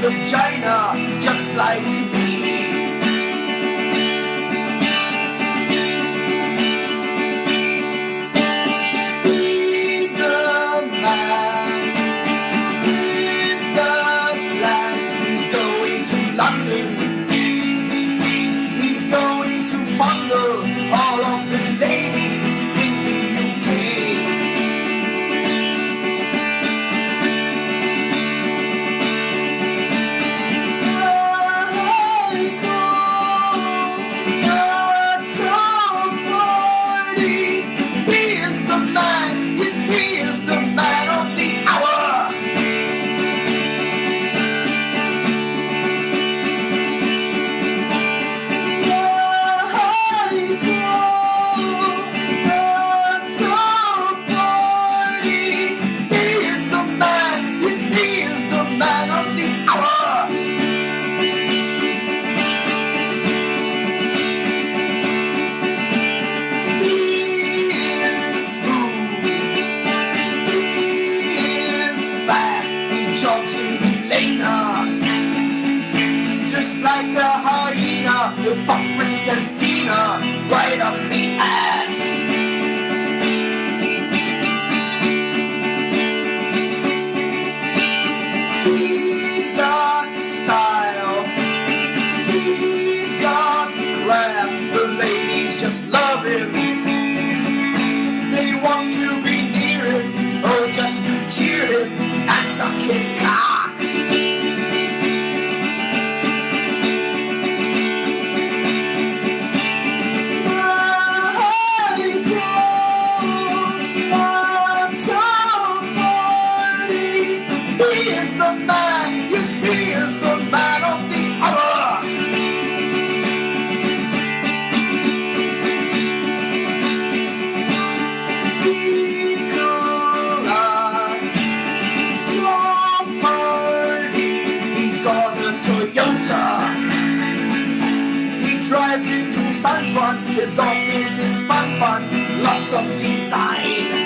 vagina, just like me. He's the man with the plan. He's going to London. He's going to fondle all of the ladies in the UK. Just like a hyena, the fuck Princess Xena, right up the ass. He's got style, he's got class. The ladies just love him. They want to be near him, or just cheer him and suck his cock. Drives into San Juan, his office is fun, lots of design.